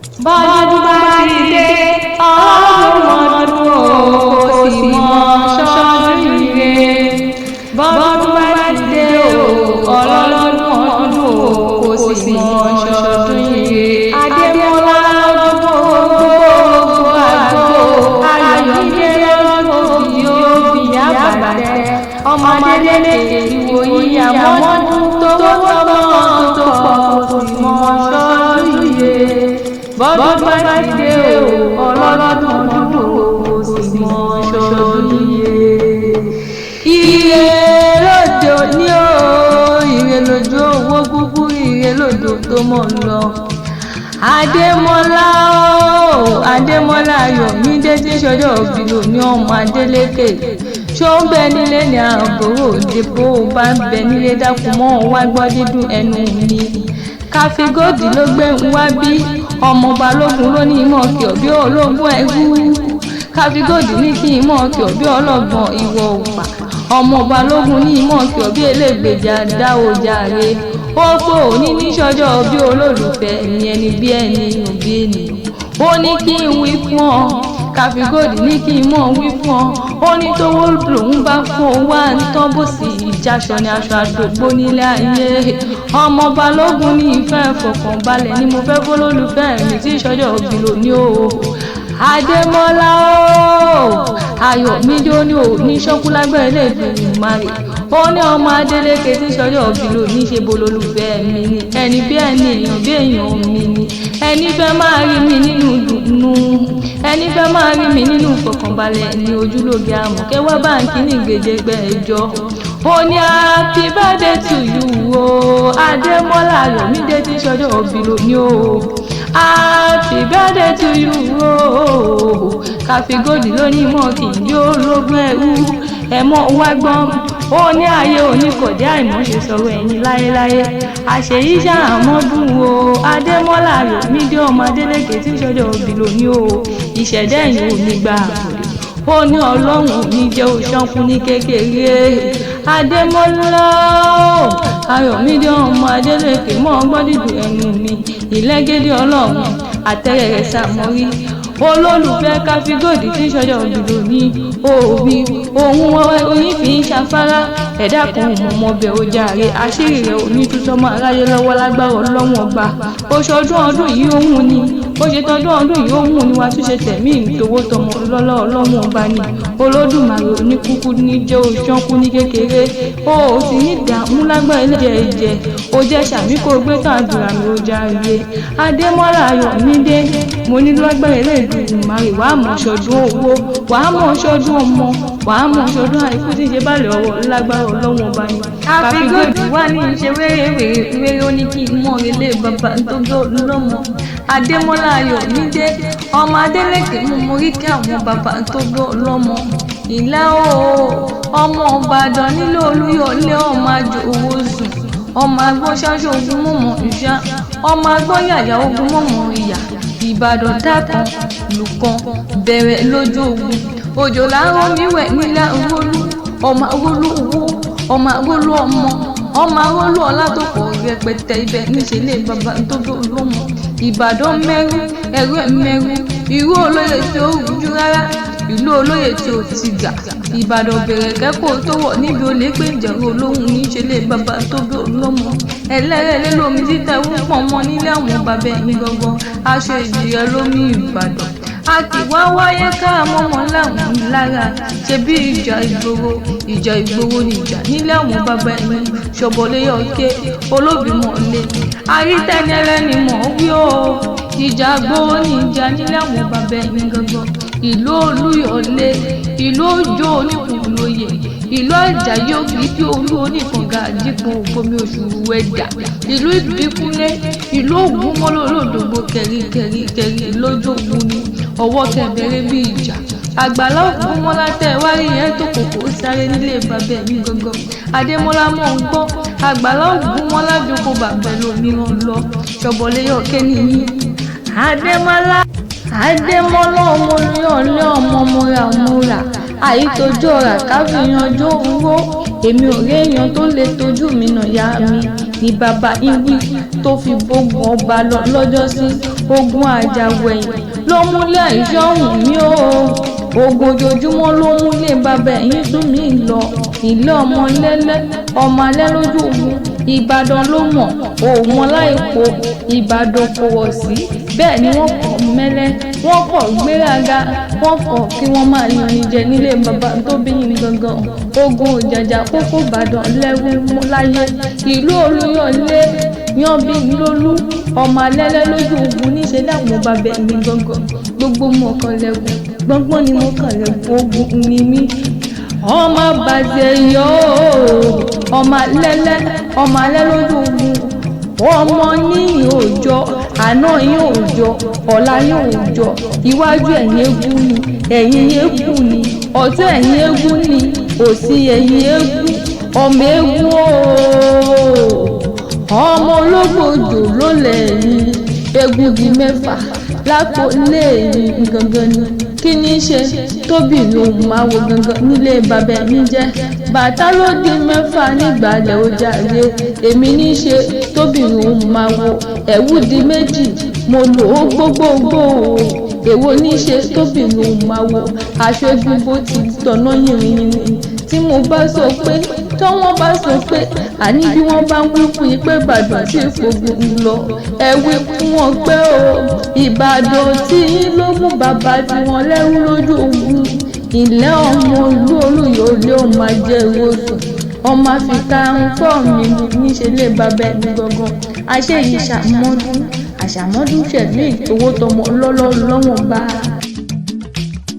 bọ́dún bá ti dé ọlọ́dún kò sì mọ ṣọ́ọ́dún ire. bọ́dún bá ti dé ọlọ́dún kò sì mọ ṣọ́ọ́dún ire. adémọ́lá lọ́dún gbogbo àgbo ayọ̀mídé lọ́dún yóò fi àbàtẹ ọmọdé lè ìwòyí àmọ́dún tó tọ́mọ́ tó pọ̀ kò sì mọ ṣọ́ọ́dún ire. bọ́dún bá ti dé ọlọ́dún kò sì mọ ṣọ́ọ́dún ire. ire lóde òní o, ire lójú owó gúgú, ire lójú tó mọ̀ lọ. adémọ́lá o, adémọ́lá ayọ̀mídé tí sọ́jọ́ òbí lò ní ọmọ adélékè. ṣó ń bẹ nílé ní àbúrò òde bó o bá ń bẹ nílé dákun mọ́ ọ wá gbọ́ dídùn ẹnu mi. káfígòdì ló gbé ń wá bí ọmọ balógun ló ní ìmọ̀ kí ọ̀bí ológun ẹ̀rú. káfígòdì ní kí ìmọ̀ kí ọ̀bí ọlọ́gbọ̀n ìwọ̀ òpà. ọmọ balógun ní ìmọ̀ kí ọ̀bí elégbèjà dá ojàre. ó pé òní ní sọ́jọ́ bí olólùfẹ́ ẹni ẹni bí ẹni òbí ènìyàn. ó ní kí n wí fún ọ, káfígòdì ní kí n mọ̀ wí fún ọ. ó ní tówó lòun bá fún ọ wá ń tán bó sì ìjàṣọ ní aṣọ àdògbò nílé ayé. ọmọ balógun ní ìfẹ́ fọkànbalẹ̀ ni mo fẹ́ fọlọ́lùfẹ́ mi tí sọ́jọ́ òbí lò ní o. adémọ́lá o, ayọ̀mídé ó ní o ní ṣọ́kúlágbẹ́ ilé ìgbìmọ̀ mari. ó ní ọmọ adélékè tí sọ́jọ́ òbí lò ní ṣe bolólùfẹ́ mi ni ẹni bí ẹni èèyàn bí èèyàn mi ni. ẹni fẹ́ máa rí mi nínú dùnnú, ẹni fẹ́ máa rí mi nínú ìfọkànbalẹ̀ ní ojúlóge àmọ̀kẹ́ wá báǹkì ní ìgbèjẹgbẹ́ ẹjọ́. ó ní happy birthday to you o, adémọ́lá ayọ̀mídé tí sọ́jọ́ òbí lò ní o. happy birthday to you o, káfígòdì ló ní mọ́ kì í yóò lógún ẹ̀rú ẹ̀mọ́ wá gbọ́n. ó ní ayé oníkọ̀dé àìmọ́ṣe sọ̀rọ̀ ẹ̀yìn láéláé. àṣeyí ṣàmọ́dún o, adémọ́lá ayọ̀mídé ọmọ adélékè tí sọ́jọ́ òbí lò ní o. ìṣẹ̀dá ẹ̀yìn ò ní gba àbòdè. ó ní ọlọ́run ò ní jẹ́ òṣànkú ní kékeré. adémọ́lá ayọ̀mídé ọmọ adélékè mọ́ ọgbọ́n dídùn ẹnu mi ìlẹ́gẹ́dẹ́ ọlọ́run àtẹ̀rẹ̀rẹ̀ sàmọ́rí. olólùfẹ́ káfígòdì tí sọ́jọ́ òbí lò ní òbí ohun oyin fi ń ṣafárá. ẹ̀dá kan mọ̀ ọbẹ̀ ojàre, àṣírí rẹ̀ ò ní tútọ́ mọ́ aráyé lọ́wọ́ lágbára ọlọ́run ọba. oṣù ọdún yìí òun ni ó ṣe tọdún ọdún yìí òun ni wàá tún ṣe tẹ̀mí ìtòwó tọmọ lọ́lọ́ ọlọ́run ọba ni. olódùmarè oníkúkú ní jẹ́ òṣànkú ní kékeré. ó sì ní ìdààmú lágbára ẹlẹ́jẹ̀ ẹ̀jẹ̀. ó jẹ́ sàmí kó gbé tàdúrà mi ojàre. adémọ́lá ayọ̀mídé mo ní lágbára Èdùmàrè wàá mọ̀ ṣọdún owó, wàá mọ̀ ṣọdún ọmọ, wàá mọ̀ ṣọdún àìkú tí ń ṣe bálẹ̀ ọwọ́ lágbára ọlọ́wọ́n ọba ni. káfígòdì wà ní ìṣe wéré ó ní kí n mọ̀ ilé bàbá tó gbọ́ lọ́mọ. adémọ́lá ayọ̀mídé ọmọ adélékè mú mo rí kí àwọn bàbá tó gbọ́ lọ́mọ. ìlà o ọmọ ìbàdàn nílò olúyọlé ọmọ àjò owó sùn, ọmọ agbọ́n ṣáṣọ ogun mọ̀mọ́ ìṣá, ọmọ agbọ́n yàyà ogun mọ̀mọ́ ìyà. ìbàdàn dákan lùkàn bẹ̀rẹ̀ lójú ogun. òjò láàárọ̀ mi wẹ̀ nílẹ̀ awolú, ọmọ awolú owó, ọmọ awolú ọmọ, ọmọ awolú ọlá tó pọ̀ rẹpẹtẹ. ibẹ̀ níṣẹ́lẹ̀ bàbá tó gbó lọ́mọ. ìbàdàn mẹ́rú ẹ̀rú ẹ̀ mẹ́rú, ìrú olóyè tí ó rújú rárá, ìlú olóyè tí ó ti gà. ìbàdàn bẹ̀rẹ̀ kẹ́kọ̀ọ́ tó wọ̀ níbi olè pé ìjẹ̀rù olóhùn níṣẹ́lẹ̀ bàbá tó gbó lọ́mọ. ẹlẹ́rẹ̀lẹ́ lómi títẹ̀ wúpọ̀ mọ́ nílé àwọn bàbá ẹ̀mí gangan. aṣọ ìjìyà lómi ìbàdàn. a kì wá wáyé ká mọ́mọ́ láwọn lára. ṣe bí ìjà ìgboro ni ìjà nílé àwọn bàbá ẹ̀mí. ṣọ̀bọ̀lẹ́yọ̀ ké olóbìmọ̀lé. arítẹ́ni ẹlẹ́ni mọ̀ wí o. ìjà gboro ni ìjà nílé àwọn bàbá ẹ̀mí gangan. ìlú olúyọ̀lé, ìlú òjò oníkùnlóye, ìlú àjàyè òkìkí olú oníkànga àjípọn òfomi oṣù wẹjà, ìlú ìbíkúnlé, ìlú ògúnmọ́lò olódògbò kẹ̀ríkẹ̀rí lójógun ni ọwọ́ kẹbẹ̀rẹ̀ bí ìjà. àgbàlá ògúnmọ́lá tẹ̀ wárí yẹn tó kòkó sáré nílé bàbá mi gangan. adémọ́lá mọ̀ ń gbọ́, àgbàlá ògúnmọ́lá jókòó bàbá lómìíràn lọ. ṣọ̀bọ̀lẹ́yọ̀ kẹ́niyí adémọ́lá ọmọ orí ọ̀lẹ́ ọmọ múra àyítójó rà káfíyanjú owó. èmi ò rí èèyàn tó lè tójú mi nà ya mi ní bàbá ìwí tó fi gbógun ọba lọ lọ́jọ́ sí ogun àjàwẹ̀yìn ló múlẹ̀ ìṣọ́hùn mi o ogun ojoojúmọ́ ló múlẹ̀ bàbá ẹ̀yìn tún mi lọ ilé ọmọ lẹ́lẹ́ ọmọ alẹ́ lójú ogun Ìbàdàn ló mọ̀ òun láìpò Ìbàdàn kò wọ̀ sí bẹ́ẹ̀ ni wọ́n kọ̀ mẹ́lẹ́ wọ́n kọ̀ gbéraga wọ́n kọ̀ kí wọ́n máa yanni jẹ nílé bàbá tó bí yín gangan ogun òjàjà kókó Ìbàdàn lẹ́rú láyé ìlú Olúyọ̀lé yan bí lólú ọmọ alẹ́lẹ́ lójú ogun níṣẹ́ dàpọ̀ bàbá mi gangan gbogbo mọ̀kànlẹ́gùn gbọ́ngbọ́n ni mọ̀kànlẹ́gùn ogun ni mí ọmọ bàjẹ́ yọ ọmọ alẹ́ lójú ogun ọmọ ní òòjọ́ àná yín òòjọ́ ọ̀la yín òòjọ́ iwájú ẹ̀yìn eégún ni ẹ̀yìn eégún ni ọ̀tún ẹ̀yìn eégún ni òsì ẹ̀yìn eégún ọmọ eégún ọmọ ológbòjò ló lẹ́yìn eégún di mẹ́fà lápò lẹ́yìn gangan ni kí ní ṣe tóbi lòun máa wo gangan nílé bàbá mi jẹ́ bàtà ló di mẹ́fà nígbàlẹ̀ ó jàre èmi ní ṣe tóbi lòun máa wo ẹ̀wù di méjì mo lò ó gbogbogbò èwo ní ṣe tóbi lòun máa wo aṣọ egun bó ti tọ̀nà yìnrìn tí mo bá sọ pé tọ́wọ́n bá sọ pé àní bí wọ́n bá ń wí fún yín pé Ìbàdàn tí ìfògùn ń lọ ẹ wí fún wọn pé o Ìbàdàn tí yín ló mú bàbá tí wọ́n lẹ́rú lójú ogun ilé ọmọ ìlú Olúyọ̀lé ó máa jẹ́ ìwòsàn ọmọ àfikà ń fọ́ mi níṣẹ́ lé bàbá ẹni gangan àṣẹ yìí àṣàmọ́dún ṣẹ̀lẹ̀ owó tọmọ lọ́wọ́n bá.